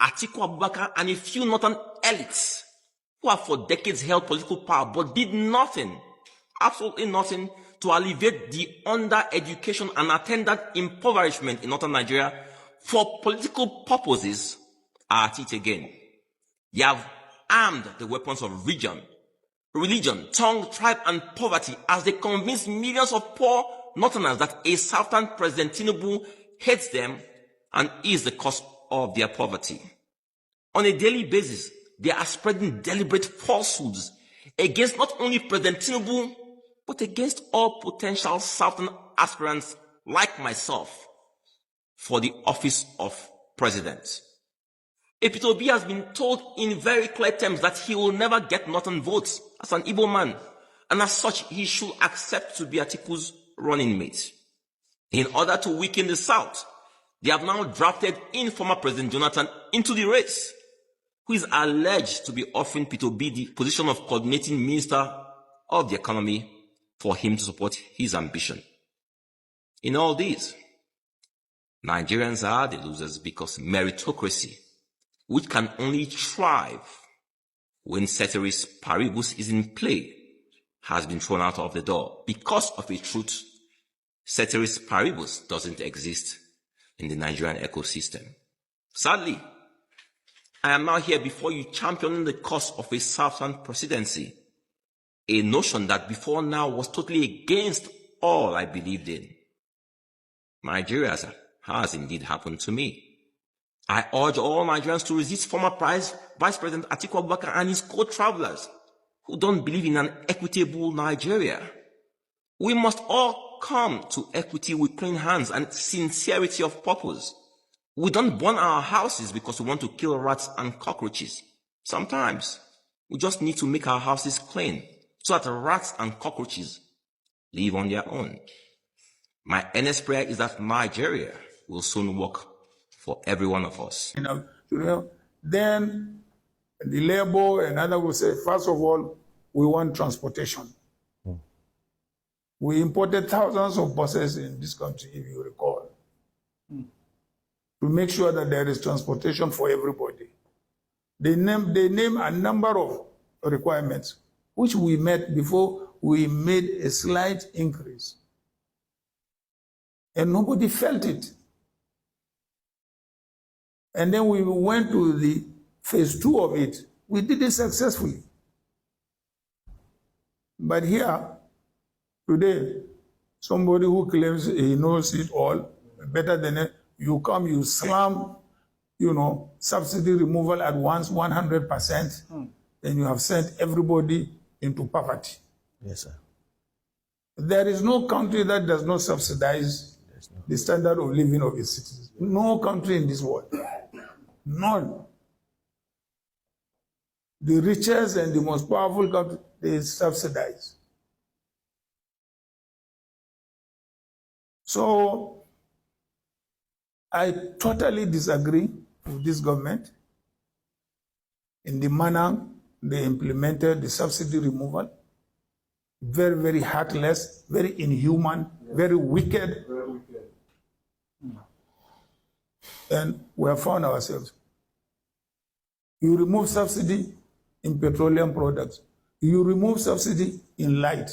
Atiku Abubakar and a few northern elites who have for decades held political power but did nothing, absolutely nothing, to alleviate the under-education and attendant impoverishment in northern Nigeria for political purposes are at it again. They have armed the weapons of religion, tongue, tribe, and poverty as they convince millions of poor northerners that a southern President Tinubu hates them and is the cause of their poverty. On a daily basis, they are spreading deliberate falsehoods against not only President Tinubu, but against all potential southern aspirants like myself for the office of president. Peter Obi has been told in very clear terms that he will never get northern votes as an Igbo man, and as such, he should accept to be Atiku's running mate. In order to weaken the South, they have now drafted in former President Johnathan into the race, who is alleged to be offering Peter Obi the position of coordinating minister of the economy for him to support his ambition. In all this, Nigerians are the losers because meritocracy, which can only thrive when ceteris paribus is in play, has been thrown out of the door. Because of a truth, ceteris paribus doesn't exist in the Nigerian ecosystem. Sadly, I am now here before you championing the cause of a southern presidency, a notion that before now was totally against all I believed in. Nigeria has indeed happened to me. I urge all Nigerians to resist former Vice President Atiku Abubakar and his co-travelers who don't believe in an equitable Nigeria. We must all come to equity with clean hands and sincerity of purpose. We don't burn our houses because we want to kill rats and cockroaches. Sometimes we just need to make our houses clean so that rats and cockroaches live on their own. My earnest prayer is that Nigeria will soon work for every one of us. Then the labor and others will say, first of all, we want transportation. We imported thousands of buses in this country, if you recall, to make sure that there is transportation for everybody. They name a number of requirements, which we met before we made a slight increase. And nobody felt it. And then we went to the phase 2 of it. We did it successfully. But here, today, somebody who claims he knows it all better than it, you come, you slam, subsidy removal at once, 100%, then you have sent everybody into poverty. Yes, sir. There is no country that does not subsidize the standard of living of its citizens. No country in this world. None. The richest and the most powerful country, they subsidize. So, I totally disagree with this government in the manner they implemented the subsidy removal. Very, very heartless, very inhuman, very wicked. Very wicked. And we have found ourselves. You remove subsidy in petroleum products. You remove subsidy in light.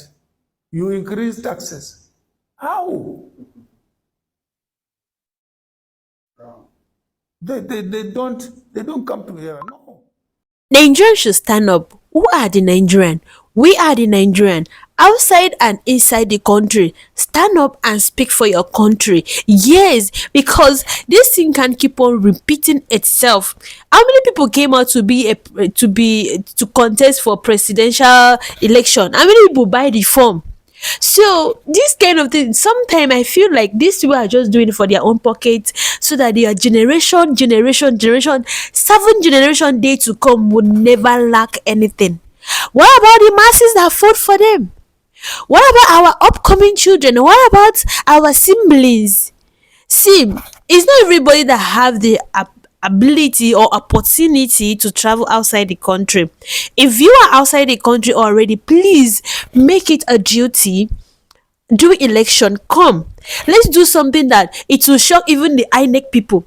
You increase taxes. How? They don't come together. No. Nigerians should stand up. Who are the Nigerian? We are the Nigerian. Outside and inside the country, stand up and speak for your country. Yes, because this thing can keep on repeating itself. How many people came out to contest for presidential election? How many people buy the form? So this kind of thing, sometimes I feel like these people are just doing it for their own pockets, so that their generation, 7 generation day to come would never lack anything. What about the masses that fought for them? What about our upcoming children? What about our siblings? See, it's not everybody that have the ability or opportunity to travel outside the country. If you are outside the country already, please make it a duty. Do election, come. Let's do something that it will shock even the INEC people.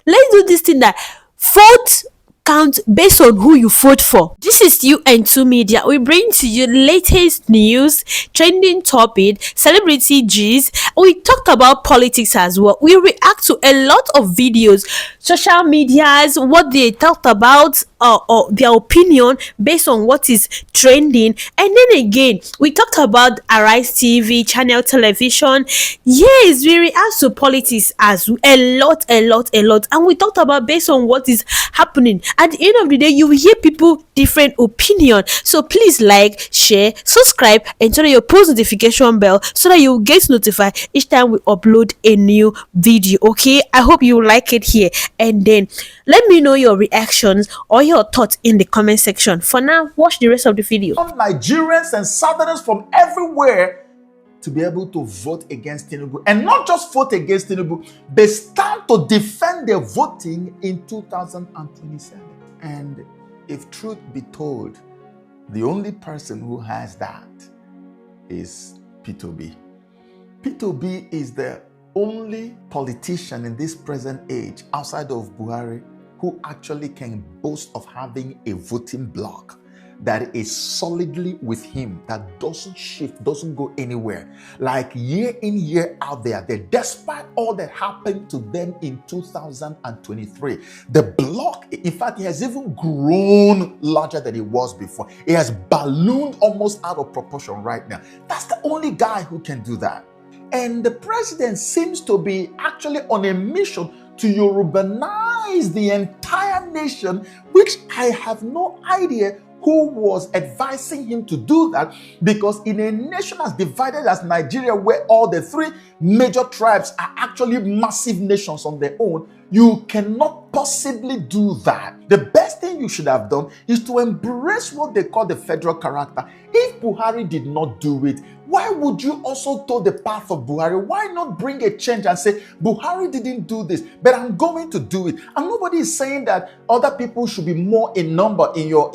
Let's do this thing that vote count based on who you vote for. This is UN2 Media. We bring to you latest news, trending topic, celebrity G's. We talked about politics as well. We react to a lot of videos, social medias, what they talked about, or their opinion based on what is trending. And then again, we talked about Arise TV, Channel Television. Yes, we react to politics as a lot. And we talked about based on what is happening. At the end of the day, you will hear people different opinion. So please like, share, subscribe, and turn on your post notification bell so that you will get notified each time we upload a new video. Okay, I hope you like it here. And then let me know your reactions or your thoughts in the comment section. For now, watch the rest of the video. Nigerians and Southerners from everywhere to be able to vote against Tinubu, and not just vote against Tinubu, but stand to defend their voting in 2027. And if truth be told, the only person who has that is P2B. P2B is the only politician in this present age outside of Buhari who actually can boast of having a voting bloc that is solidly with him, that doesn't shift, doesn't go anywhere. Like year in, year out there, despite all that happened to them in 2023, the bloc, in fact, it has even grown larger than it was before. It has ballooned almost out of proportion right now. That's the only guy who can do that. And the president seems to be actually on a mission to Yorubanize the entire nation, which I have no idea who was advising him to do that, because in a nation as divided as Nigeria, where all the three major tribes are actually massive nations on their own, you cannot possibly do that. The best thing you should have done is to embrace what they call the federal character. If Buhari did not do it, why would you also toe the path of Buhari? Why not bring a change and say, Buhari didn't do this, but I'm going to do it? And nobody is saying that other people should be more in number in your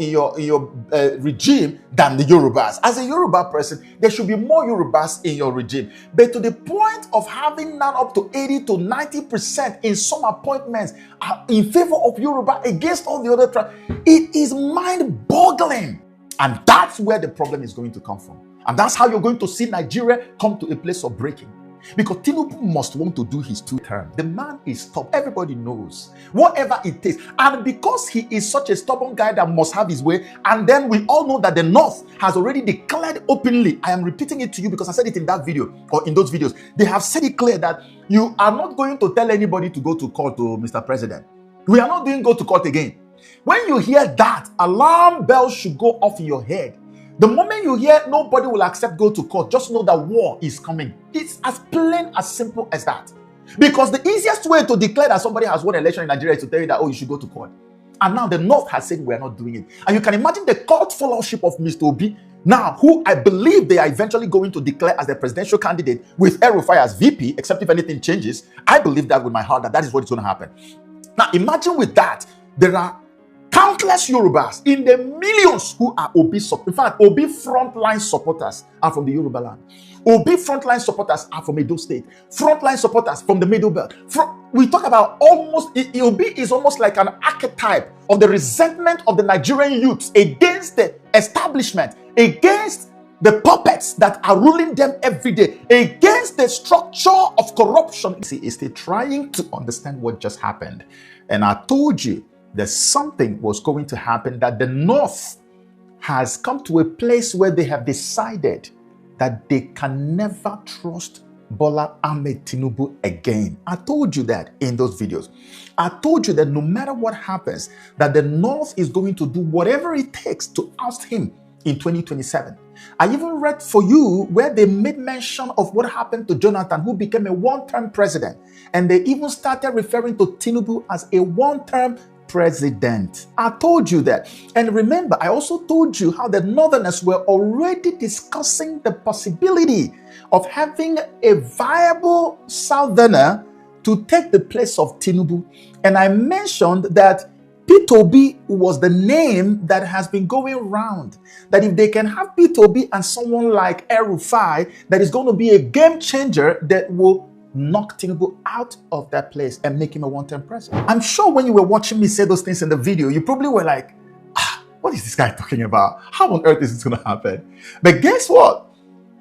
regime than the Yorubas. As a Yoruba person, there should be more Yorubas in your regime. But to the point of having now up to 80 to 90% in some appointments are in favor of Yoruba against all the other tribes, it is mind-boggling. And that's where the problem is going to come from. And that's how you're going to see Nigeria come to a place of breaking. Because Tinubu must want to do his 2 terms. The man is stubborn. Everybody knows. Whatever it takes. And because he is such a stubborn guy that must have his way, and then we all know that the North has already declared openly, I am repeating it to you because I said it in that video, or in those videos, they have said it clear that you are not going to tell anybody to go to court, to Mr. President. We are not doing go to court again. When you hear that, alarm bells should go off in your head. The moment you hear nobody will accept go to court, just know that war is coming. It's as plain, as simple as that. Because the easiest way to declare that somebody has won an election in Nigeria is to tell you that, oh, you should go to court. And now the North has said we're not doing it. And you can imagine the cult followership of Mr. Obi, now, who I believe they are eventually going to declare as the presidential candidate with El-Rufai as VP, except if anything changes. I believe that with my heart that is what is going to happen. Now, imagine with that, there are countless Yorubas in the millions who are Obi support. In fact, Obi frontline supporters are from the Yoruba land. Obi frontline supporters are from Edo State. Frontline supporters from the Middle Belt. We talk about almost, Obi is almost like an archetype of the resentment of the Nigerian youths against the establishment, against the puppets that are ruling them every day, against the structure of corruption. See, is they trying to understand what just happened. And I told you, that something was going to happen, that the North has come to a place where they have decided that they can never trust Bola Ahmed Tinubu again. I told you that in those videos. I told you that no matter what happens, that the North is going to do whatever it takes to oust him in 2027. I even read for you where they made mention of what happened to Jonathan, who became a one-term president. And they even started referring to Tinubu as a one-term president. I told you that. And remember, I also told you how the Northerners were already discussing the possibility of having a viable Southerner to take the place of Tinubu. And I mentioned that P2B was the name that has been going around. That if they can have P2B and someone like El-Rufai, that is going to be a game changer that will knock Tinubu out of that place and make him a one-term president. I'm sure when you were watching me say those things in the video, you probably were like, what is this guy talking about? How on earth is this going to happen? But guess what?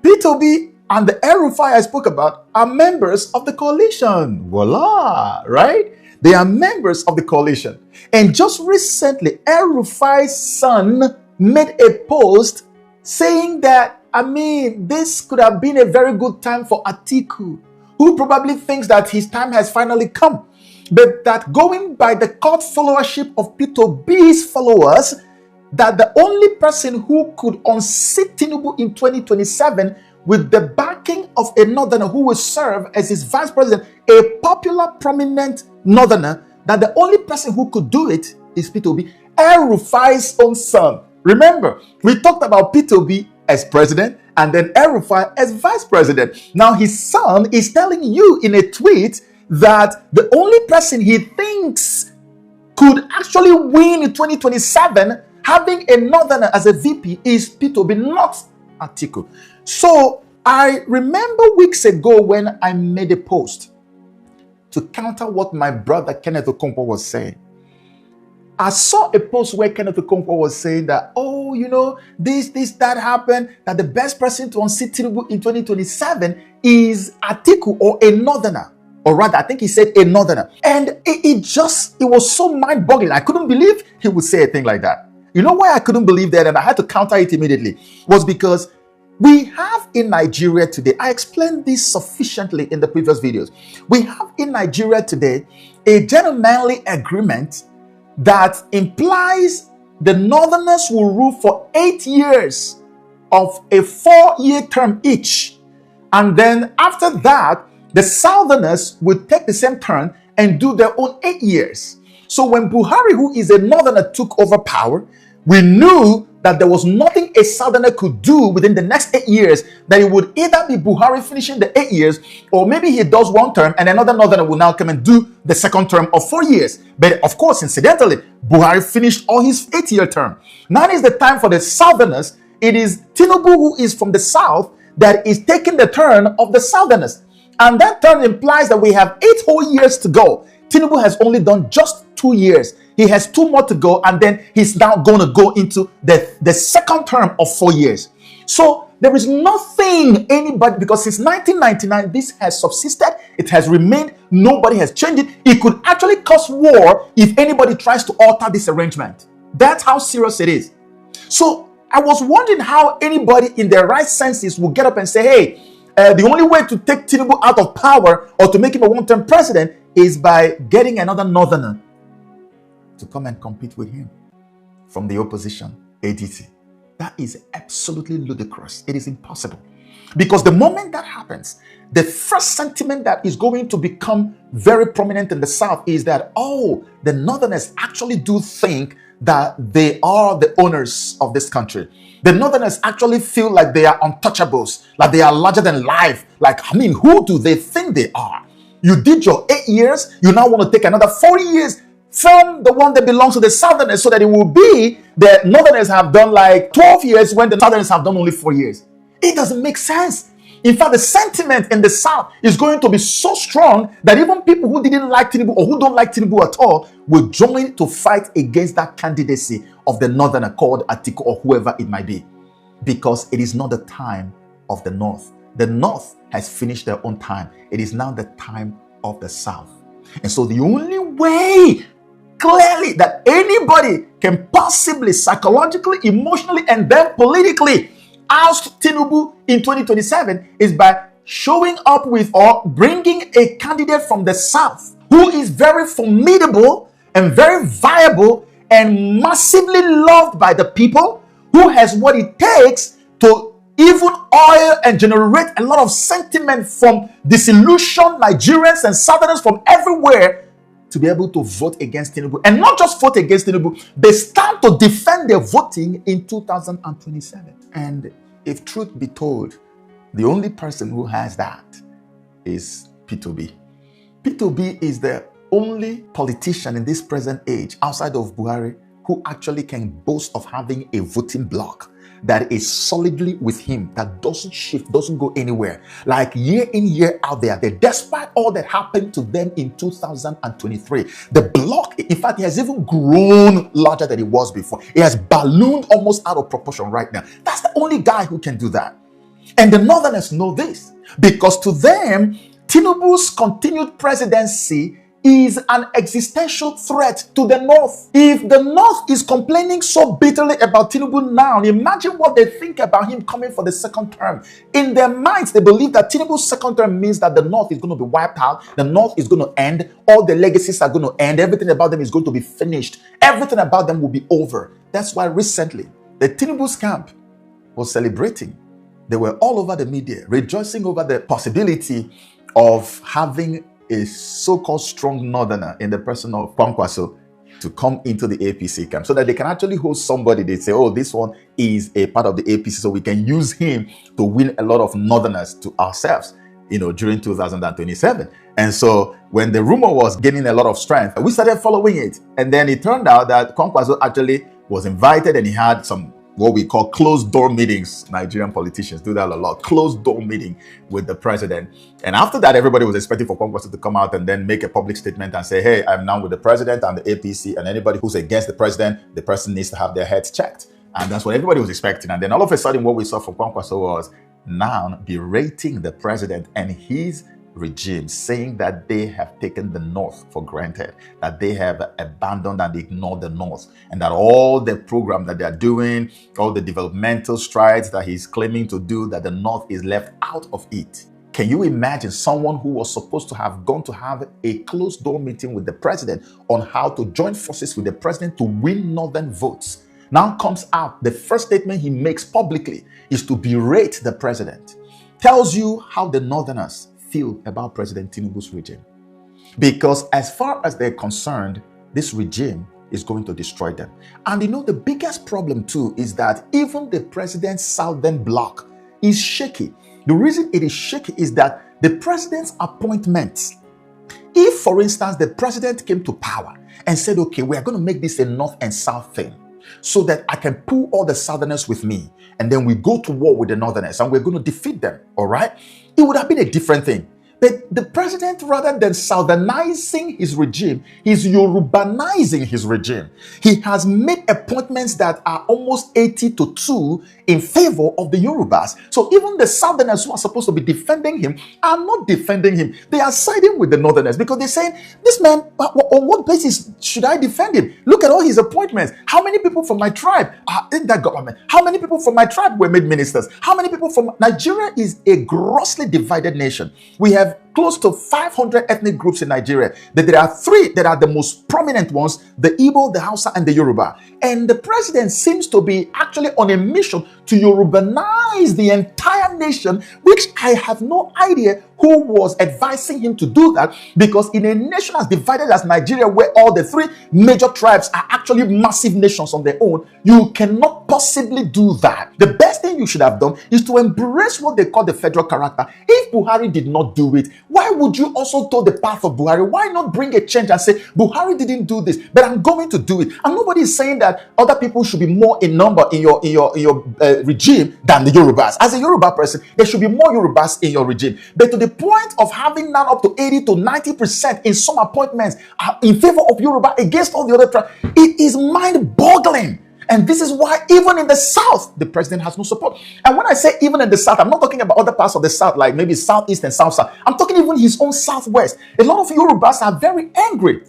P2B and the El-Rufai I spoke about are members of the coalition. Voila, right? They are members of the coalition. And just recently, El-Rufai's son made a post saying that, this could have been a very good time for Atiku, who probably thinks that his time has finally come. But that going by the cult followership of P2B's followers, that the only person who could unseat Tinubu in 2027 with the backing of a northerner who will serve as his vice president, a popular, prominent northerner, that the only person who could do it is P2B, El-Rufai's own son. Remember, we talked about P2B as president and then El-Rufai as vice president. Now his son is telling you in a tweet that the only person he thinks could actually win in 2027 having a northerner as a VP is P2B, not Atiku. So I remember weeks ago when I made a post to counter what my brother Kenneth Okonkwo was saying. I saw a post where Kenneth Okonkwo was saying that, that happened, that the best person to unseat Tinubu in 2027 is Atiku or a northerner. Or rather, I think he said a northerner. And it was so mind-boggling. I couldn't believe he would say a thing like that. You know why I couldn't believe that and I had to counter it immediately? Was because we have in Nigeria today, I explained this sufficiently in the previous videos. We have in Nigeria today a gentlemanly agreement that implies the northerners will rule for 8 years of a 4-year term each. And then after that, the southerners will take the same turn and do their own 8 years. So when Buhari, who is a northerner, took over power, we knew that there was nothing a southerner could do within the next 8 years, that it would either be Buhari finishing the 8 years, or maybe he does one term and another northerner will now come and do the second term of 4 years. But of course, incidentally, Buhari finished all his 8-year term. Now is the time for the southerners. It is Tinubu, who is from the south, that is taking the turn of the southerners. And that turn implies that we have 8 whole years to go. Tinubu has only done just 2 years. He has 2 more to go, and then he's now going to go into the second term of 4 years. So there is nothing anybody, because since 1999, this has subsisted. It has remained. Nobody has changed it. It could actually cause war if anybody tries to alter this arrangement. That's how serious it is. So I was wondering how anybody in their right senses will get up and say, hey, the only way to take Tinubu out of power or to make him a one-term president is by getting another northerner to come and compete with him from the opposition, ADC. That is absolutely ludicrous. It is impossible. Because the moment that happens, the first sentiment that is going to become very prominent in the South is that, the Northerners actually do think that they are the owners of this country. The Northerners actually feel like they are untouchables, like they are larger than life. Who do they think they are? You did your 8 years, you now want to take another 40 years from the one that belongs to the Southerners, so that it will be the Northerners have done like 12 years when the Southerners have done only 4 years. It doesn't make sense. In fact, the sentiment in the South is going to be so strong that even people who didn't like Tinubu or who don't like Tinubu at all will join to fight against that candidacy of the Northerner called Atiku or whoever it might be. Because it is not the time of the North. The North has finished their own time. It is now the time of the South. And so the only way clearly that anybody can possibly psychologically, emotionally, and then politically oust Tinubu in 2027 is by showing up with or bringing a candidate from the South who is very formidable and very viable and massively loved by the people, who has what it takes to even oil and generate a lot of sentiment from disillusioned Nigerians and Southerners from everywhere to be able to vote against Tinubu. And not just vote against Tinubu, they stand to defend their voting in 2027. And if truth be told, the only person who has that is P2B. P2B is the only politician in this present age outside of Buhari who actually can boast of having a voting bloc. that is solidly with him, that doesn't shift, doesn't go anywhere. Like year in, year out there, despite all that happened to them in 2023, the block, in fact, it has even grown larger than it was before. It has ballooned almost out of proportion right now. That's the only guy who can do that. And the Northerners know this, because to them, Tinubu's continued presidency is an existential threat to the North. If the North is complaining so bitterly about Tinubu now, imagine what they think about him coming for the second term. In their minds, they believe that Tinubu's second term means that the North is going to be wiped out, the North is going to end, all the legacies are going to end, everything about them is going to be finished, everything about them will be over. That's why recently, the Tinubu's camp was celebrating. They were all over the media, rejoicing over the possibility of having a so-called strong northerner in the person of Kwankwaso to come into the APC camp, so that they can actually host somebody. They say, oh, this one is a part of the APC, so we can use him to win a lot of northerners to ourselves, during 2027. And so when the rumor was gaining a lot of strength, we started following it. And then it turned out that Kwankwaso actually was invited, and he had some what we call closed door meetings. Nigerian politicians do that a lot. Closed door meeting with the president. And after that, everybody was expecting for Kwankwaso to come out and then make a public statement and say, hey, I'm now with the president and the APC, and anybody who's against the president, the person needs to have their heads checked. And that's what everybody was expecting. And then all of a sudden, what we saw from Kwankwaso was now berating the president and his regime, saying that they have taken the North for granted, that they have abandoned and ignored the North, and that all the program that they're doing, all the developmental strides that he's claiming to do, that the North is left out of it. Can you imagine someone who was supposed to have gone to have a closed door meeting with the president on how to join forces with the president to win Northern votes? Now comes out, the first statement he makes publicly is to berate the president. Tells you how the Northerners feel about President Tinubu's regime. Because as far as they're concerned, this regime is going to destroy them. And the biggest problem too is that even the president's southern bloc is shaky. The reason it is shaky is that the president's appointments, if for instance the president came to power and said, okay, we are going to make this a north and south thing, so that I can pull all the southerners with me, and then we go to war with the northerners and we're going to defeat them, all right? It would have been a different thing. But the president, rather than southernizing his regime, he's Yorubanizing his regime. He has made appointments that are almost 80-2 in favor of the Yorubas. So even the southerners who are supposed to be defending him are not defending him. They are siding with the northerners because they're saying, this man, on what basis should I defend him? Look at all his appointments. How many people from my tribe are in that government? How many people from my tribe were made ministers? How many people from Nigeria is a grossly divided nation. We have close to 500 ethnic groups in Nigeria. But there are three that are the most prominent ones: the Igbo, the Hausa, and the Yoruba. And the president seems to be actually on a mission to Yorubanize the entire nation, which I have no idea who was advising him to do that, because in a nation as divided as Nigeria, where all the three major tribes are actually massive nations on their own, you cannot possibly do that. The best thing you should have done is to embrace what they call the federal character. If Buhari did not do it, why would you also tow the path of Buhari? Why not bring a change and say, Buhari didn't do this, but I'm going to do it? And nobody is saying that other people should be more in number in your regime than the Yorubas. As a Yoruba person, there should be more Yorubas in your regime. But to the point of having now up to 80-90% in some appointments in favor of Yoruba against all the other tribes, it is mind-boggling. And this is why even in the South, the president has no support. And when I say even in the South, I'm not talking about other parts of the South, like maybe Southeast and South-South. I'm talking even his own Southwest. A lot of Yorubas are very angry,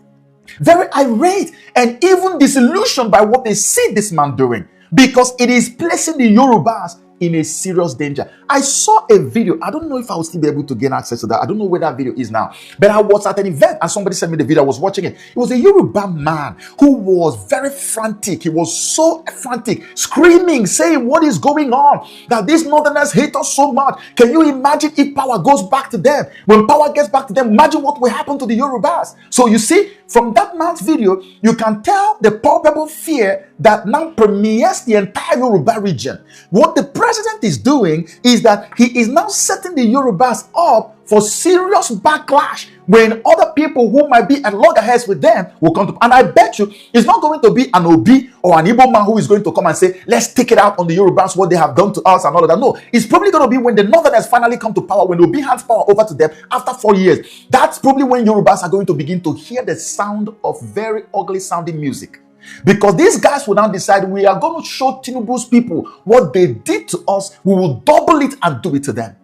very irate, and even disillusioned by what they see this man doing, because it is placing the Yorubas in a serious danger. I saw a video. I don't know if I will still be able to gain access to that. I don't know where that video is now. But I was at an event and somebody sent me the video. I was watching it. It was a Yoruba man who was very frantic. He was so frantic, screaming, saying, what is going on? That these northerners hate us so much. Can you imagine if power goes back to them? When power gets back to them, imagine what will happen to the Yorubas. So you see, from that man's video, you can tell the palpable fear that now permeates the entire Yoruba region. What the president is doing is that he is now setting the Yorubas up for serious backlash when other people who might be at loggerheads with them will come to, and I bet you it's not going to be an Obi or an Igbo man who is going to come and say, let's take it out on the Yorubas, what they have done to us and all of that. No, it's probably going to be when the Northerners finally come to power, when Obi hands power over to them after 4 years. That's probably when Yorubas are going to begin to hear the sound of very ugly sounding music. Because these guys will now decide, we are going to show Tinubu's people what they did to us, we will double it and do it to them.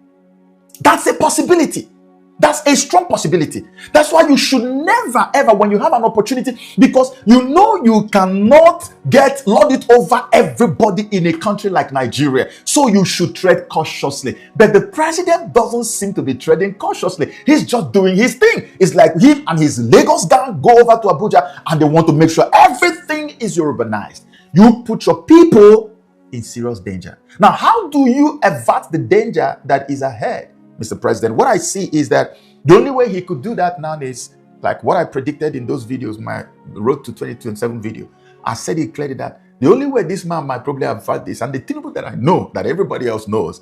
That's a possibility. That's a strong possibility. That's why you should never ever, when you have an opportunity, because you know you cannot lord it over everybody in a country like Nigeria, so you should tread cautiously. But the president doesn't seem to be treading cautiously. He's just doing his thing. It's like him and his Lagos gang go over to Abuja and they want to make sure everything is Yorubanized. You put your people in serious danger. Now, how do you avert the danger that is ahead, Mr. President? What I see is that the only way he could do that now is like what I predicted in those videos, my Road to 2027 video. I said it clearly that the only way this man might probably avert this, and the Tinubu that I know, that everybody else knows,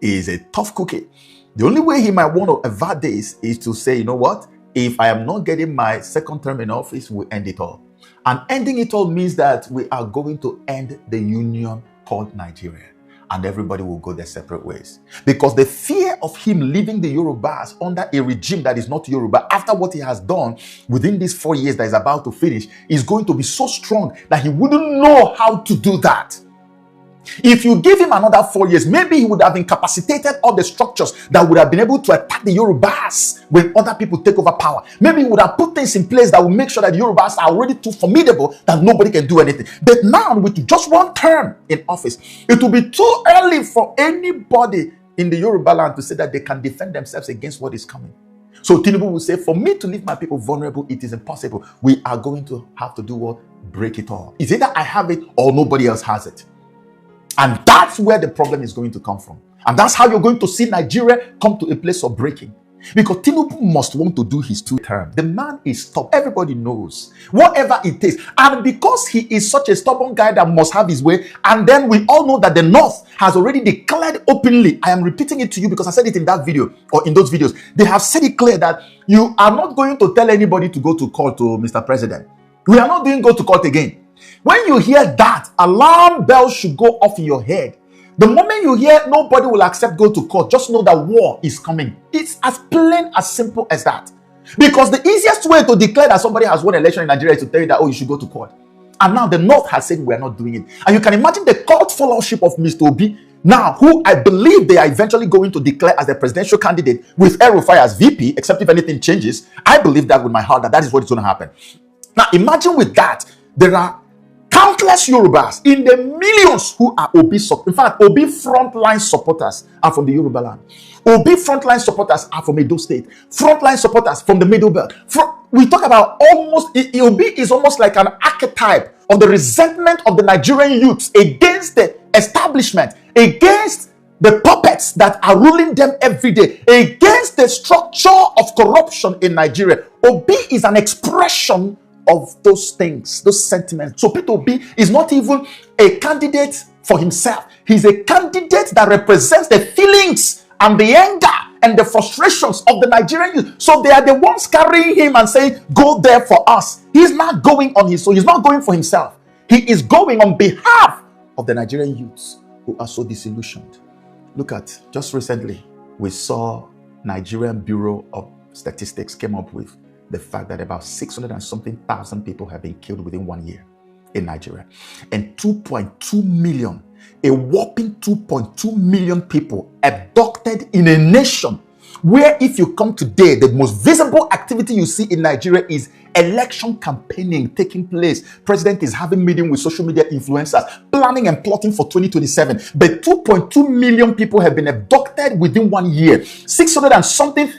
is a tough cookie. The only way he might want to avert this is to say, you know what? If I am not getting my second term in office, we'll end it all. And ending it all means that we are going to end the union called Nigeria. And everybody will go their separate ways. Because the fear of him leaving the Yorubas under a regime that is not Yoruba, after what he has done within these 4 years that is about to finish, is going to be so strong that he wouldn't know how to do that. If you give him another 4 years, maybe he would have incapacitated all the structures that would have been able to attack the Yorubas when other people take over power. Maybe he would have put things in place that will make sure that the Yorubas are already too formidable that nobody can do anything. But now, with just 1 term in office, it will be too early for anybody in the Yoruba land to say that they can defend themselves against what is coming. So Tinubu will say, for me to leave my people vulnerable, it is impossible. We are going to have to do what? Break it all. It's either I have it or nobody else has it. And that's where the problem is going to come from. And that's how you're going to see Nigeria come to a place of breaking. Because Tinubu must want to do his 2 terms. The man is stubborn. Everybody knows. Whatever it takes. And because he is such a stubborn guy that must have his way, and then we all know that the North has already declared openly, I am repeating it to you because I said it in that video, or in those videos, they have said it clear that you are not going to tell anybody to go to court, to Mr. President. We are not doing go to court again. When you hear that, alarm bells should go off in your head. The moment you hear nobody will accept go to court, just know that war is coming. It's as plain, as simple as that. Because the easiest way to declare that somebody has won an election in Nigeria is to tell you that, oh, you should go to court. And now the North has said we're not doing it. And you can imagine the cult followership of Mr. Obi, now, who I believe they are eventually going to declare as the presidential candidate with El-Rufai as VP, except if anything changes. I believe that with my heart that is what is going to happen. Now, imagine with that, there are countless Yorubas in the millions who are Obi support. In fact, Obi frontline supporters are from the Yoruba land. Obi frontline supporters are from Edo State. Frontline supporters from the Middle Belt. We talk about Obi is almost like an archetype of the resentment of the Nigerian youths against the establishment, against the puppets that are ruling them every day, against the structure of corruption in Nigeria. Obi is an expression of those things, those sentiments. So Peter Obi is not even a candidate for himself. He's a candidate that represents the feelings and the anger and the frustrations of the Nigerian youth. So they are the ones carrying him and saying, go there for us. He's not going on his own. He's not going for himself. He is going on behalf of the Nigerian youths who are so disillusioned. Look at, just recently, we saw Nigerian Bureau of Statistics came up with the fact that about 600 and something thousand people have been killed within 1 year in Nigeria. And 2.2 million, a whopping 2.2 million people abducted in a nation where, if you come today, the most visible activity you see in Nigeria is election campaigning taking place. President is having meetings with social media influencers, planning and plotting for 2027. But 2.2 million people have been abducted within 1 year. 600 and something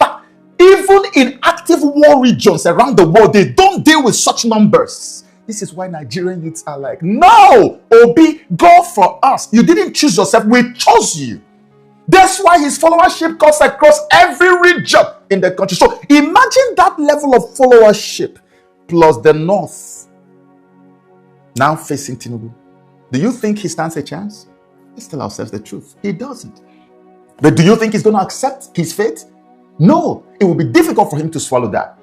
even in active war regions around the world, they don't deal with such numbers. This is why Nigerian youths are like, no, Obi, go for us. You didn't choose yourself. We chose you. That's why his followership cuts across every region in the country. So imagine that level of followership plus the North now facing Tinubu. Do you think he stands a chance? Let's tell ourselves the truth. He doesn't. But do you think he's going to accept his fate? No, it will be difficult for him to swallow that.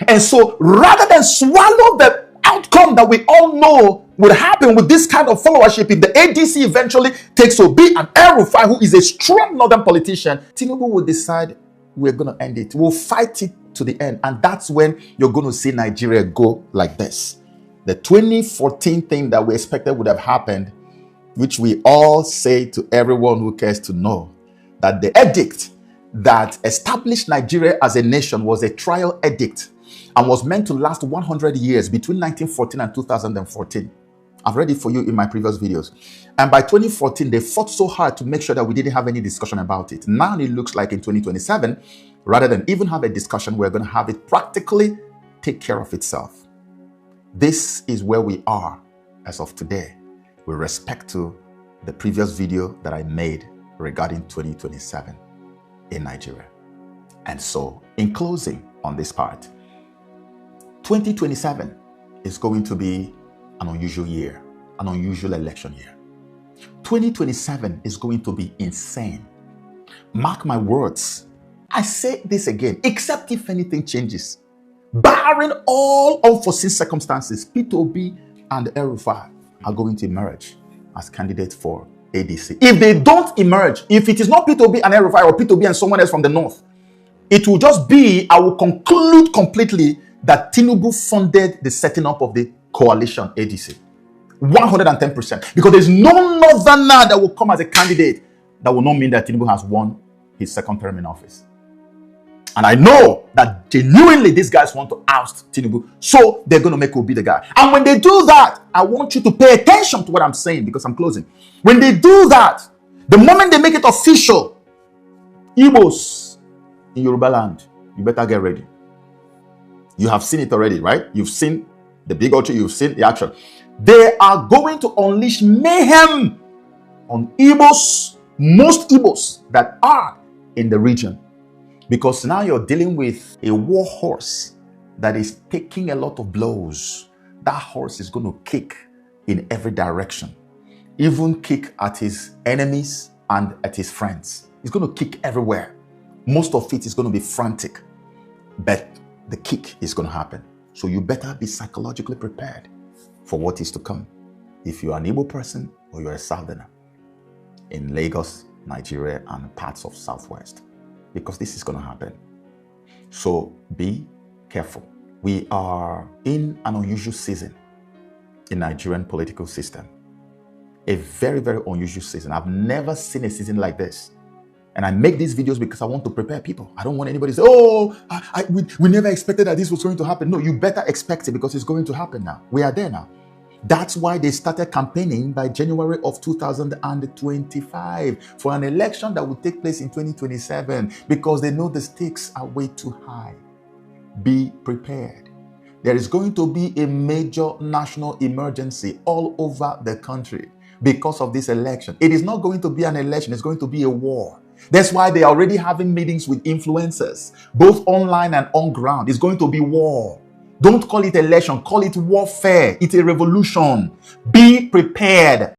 And so rather than swallow the outcome that we all know would happen with this kind of followership, if the ADC eventually takes Obi and El-Rufai, who is a strong northern politician, Tinubu will decide we're going to end it. We'll fight it to the end. And that's when you're going to see Nigeria go like this. The 2014 thing that we expected would have happened, which we all say to everyone who cares to know, that the edict that established Nigeria as a nation was a trial edict and was meant to last 100 years between 1914 and 2014. I've read it for you in my previous videos. And by 2014, they fought so hard to make sure that we didn't have any discussion about it. Now it looks like in 2027, rather than even have a discussion, we're going to have it practically take care of itself. This is where we are as of today with respect to the previous video that I made regarding 2027 in Nigeria. And so, in closing on this part, 2027 is going to be an unusual year, an unusual election year. 2027 is going to be insane. Mark my words. I say this again, except if anything changes. Barring all unforeseen circumstances, P2B and El-Rufai are going to emerge as candidates for ADC. If they don't emerge, if it is not P2B and El-Rufai or P2B and someone else from the north, it will just be, I will conclude completely that Tinubu funded the setting up of the coalition ADC. 110%. Because there's no northerner that will come as a candidate that will not mean that Tinubu has won his second term in office. And I know that genuinely these guys want to oust Tinubu, so they're going to make Obi the guy. And when they do that, I want you to pay attention to what I'm saying because I'm closing. When they do that, the moment they make it official, Igbos in Yoruba land, you better get ready. You have seen it already, right? You've seen the bigotry, you've seen the action. They are going to unleash mayhem on Igbos, most Igbos that are in the region. Because now you're dealing with a war horse that is taking a lot of blows. That horse is going to kick in every direction. Even kick at his enemies and at his friends. He's going to kick everywhere. Most of it is going to be frantic. But the kick is going to happen. So you better be psychologically prepared for what is to come. If you're an Igbo person or you're a Southerner in Lagos, Nigeria, and parts of Southwest. Because this is going to happen. So be careful. We are in an unusual season in Nigerian political system. A very, very unusual season. I've never seen a season like this. And I make these videos because I want to prepare people. I don't want anybody to say, oh, we never expected that this was going to happen. No, you better expect it because it's going to happen now. We are there now. That's why they started campaigning by January of 2025 for an election that will take place in 2027 because they know the stakes are way too high. Be prepared. There is going to be a major national emergency all over the country because of this election. It is not going to be an election, it's going to be a war. That's why they are already having meetings with influencers, both online and on ground. It's going to be war. Don't call it election, call it warfare. It's a revolution. Be prepared.